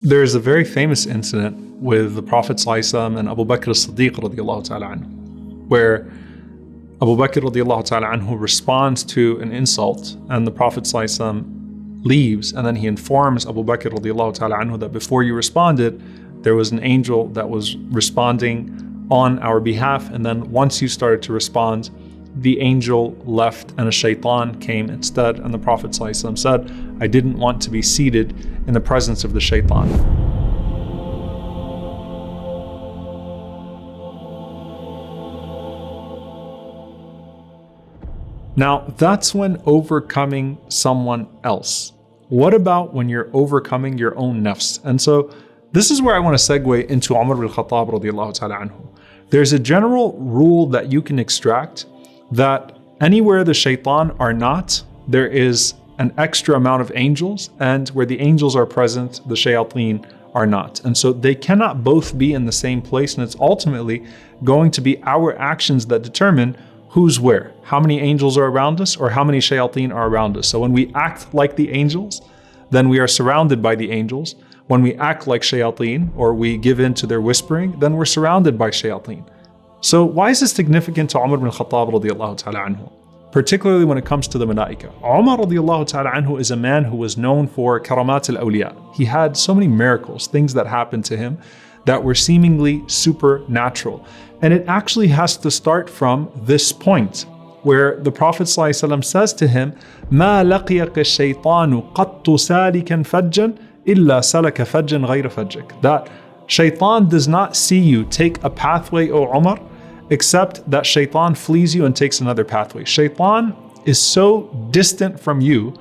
There's a very famous incident with the Prophet ﷺ and Abu Bakr as-Siddiq radiallahu ta'ala anhu, where Abu Bakr radiallahu ta'ala anhu responds to an insult and the Prophet ﷺ leaves, and then he informs Abu Bakr radiallahu ta'ala anhu that before you responded, there was an angel that was responding on our behalf, and then once you started to respond, the angel left and a Shaytan came instead. And the Prophet ﷺ said, I didn't want to be seated in the presence of the Shaytan. Now, that's when overcoming someone else. What about when you're overcoming your own nafs? And so this is where I want to segue into Umar al-Khattab radiallahu ta'ala anhu. There's a general rule that you can extract that anywhere the Shaytan are not, there is an extra amount of angels, and where the angels are present, the Shayateen are not. And so they cannot both be in the same place, and it's ultimately going to be our actions that determine who's where, how many angels are around us or how many Shayateen are around us. So when we act like the angels, then we are surrounded by the angels. When we act like Shayateen or we give in to their whispering, then we're surrounded by Shayateen. So why is this significant to Umar bin Khattab radiallahu ta'ala anhu? Particularly when it comes to the Malaika. Umar radiallahu ta'ala anhu is a man who was known for karamat al-awliya. He had so many miracles, things that happened to him that were seemingly supernatural. And it actually has to start from this point where the Prophet ﷺ says to him, مَا لَقِيَكَ الشَّيْطَانُ قَطُّ سَالِكًا فَجًّا إِلَّا سَلَكَ فَجًّا غَيْرَ فَجِّكَ. That Shaytan does not see you take a pathway, O Umar, except that Shaytan flees you and takes another pathway. Shaytan is so distant from you,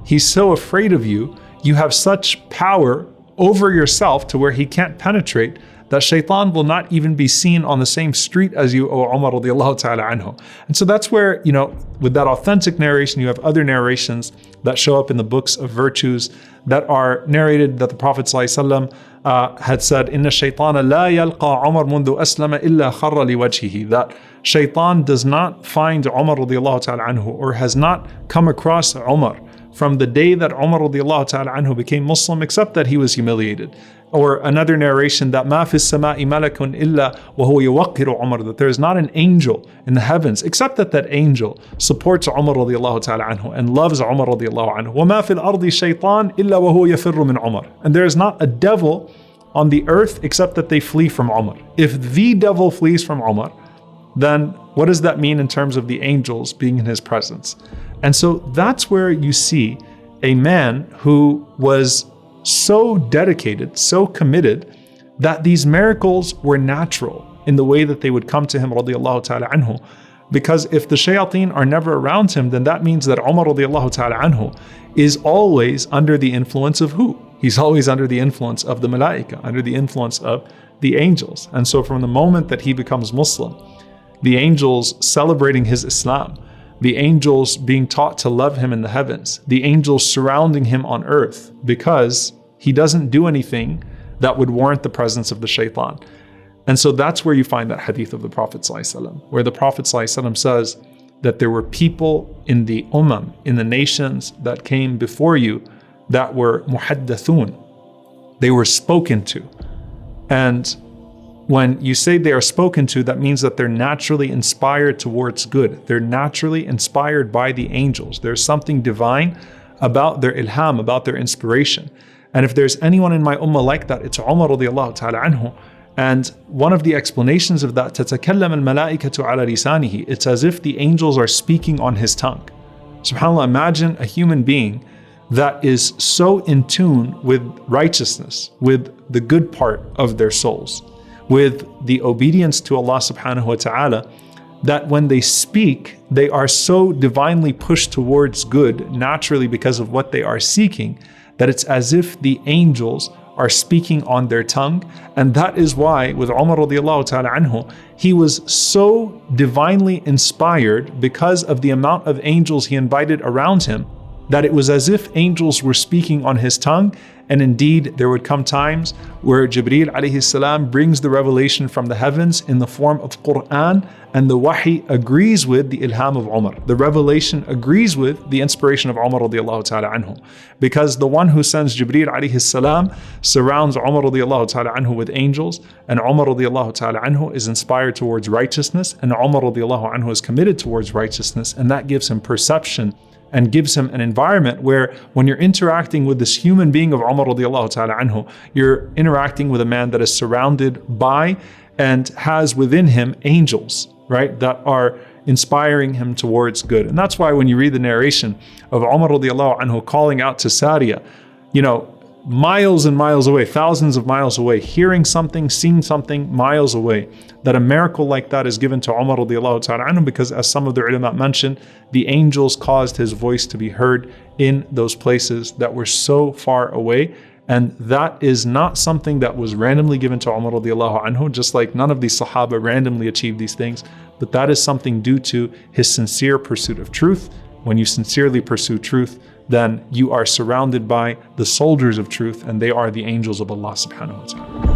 he's so afraid of you, you have such power over yourself to where he can't penetrate, that Shaytan will not even be seen on the same street as you, O Umar radiallahu ta'ala anhu. And so that's where, with that authentic narration, you have other narrations that show up in the books of virtues that are narrated that the Prophet ﷺ had said, Inna Shaytana la yalqa Umar mundu aslama illa kharra liwajhihi. That Shaytan does not find Umar radiallahu ta'ala anhu, or has not come across Umar from the day that Umar radiallahu ta'ala anhu became Muslim, except that he was humiliated. Or another narration that ma fi as-sama'i malakun illa wa huwa yuwaqqiru Umar, that there is not an angel in the heavens except that that angel supports Umar radiallahu ta'ala anhu and loves Umar radiallahu anhu. Wa ma fi al-ardi shaytan illa wa huwa yafirru min Umar. And there is not a devil on the earth except that they flee from Umar. If the devil flees from Umar, then what does that mean in terms of the angels being in his presence? And so that's where you see a man who was so dedicated, so committed, that these miracles were natural in the way that they would come to him radiallahu ta'ala anhu. Because if the shayateen are never around him, then that means that Umar radiallahu ta'ala anhu is always under the influence of who? He's always under the influence of the malaika, under the influence of the angels. And so from the moment that he becomes Muslim, the angels celebrating his Islam, the angels being taught to love him in the heavens, the angels surrounding him on earth, because he doesn't do anything that would warrant the presence of the Shaytan. And so that's where you find that hadith of the Prophet ﷺ, where the Prophet ﷺ says that there were people in the in the nations that came before you, that were muhaddathun. They were spoken to. And when you say they are spoken to, that means that they're naturally inspired towards good. They're naturally inspired by the angels. There's something divine about their ilham, about their inspiration. And if there's anyone in my ummah like that, it's Umar radiallahu ta'ala anhu. And one of the explanations of that, تَتَكَلَّمَ الْمَلَائِكَةُ عَلَى لِسَانِهِ. It's as if the angels are speaking on his tongue. SubhanAllah, imagine a human being that is so in tune with righteousness, with the good part of their souls, with the obedience to Allah subhanahu wa ta'ala, that when they speak, they are so divinely pushed towards good naturally because of what they are seeking, that it's as if the angels are speaking on their tongue. And that is why with Umar radiallahu ta'ala anhu, he was so divinely inspired because of the amount of angels he invited around him, that it was as if angels were speaking on his tongue. And indeed, there would come times where Jibreel alayhi salam brings the revelation from the heavens in the form of Quran, and the wahi agrees with the ilham of Umar. The revelation agrees with the inspiration of Umar radiallahu ta'ala anhu. Because the one who sends Jibreel alayhi salam surrounds Umar radiallahu ta'ala anhu with angels, and Umar radiallahu ta'ala anhu is inspired towards righteousness, and Umar radiallahu anhu is committed towards righteousness, and that gives him perception and gives him an environment where when you're interacting with this human being of Umar radiallahu ta'ala anhu, you're interacting with a man that is surrounded by and has within him angels, right, that are inspiring him towards good. And that's why when you read the narration of Umar radiallahu anhu calling out to Sariya, miles and miles away, thousands of miles away, hearing something, seeing something miles away, that a miracle like that is given to Umar radiallahu ta'ala anhu, because as some of the ulama mentioned, the angels caused his voice to be heard in those places that were so far away. And that is not something that was randomly given to Umar radiallahu anhu, just like none of these Sahaba randomly achieved these things, but that is something due to his sincere pursuit of truth. When you sincerely pursue truth, then you are surrounded by the soldiers of truth, and they are the angels of Allah subhanahu wa ta'ala.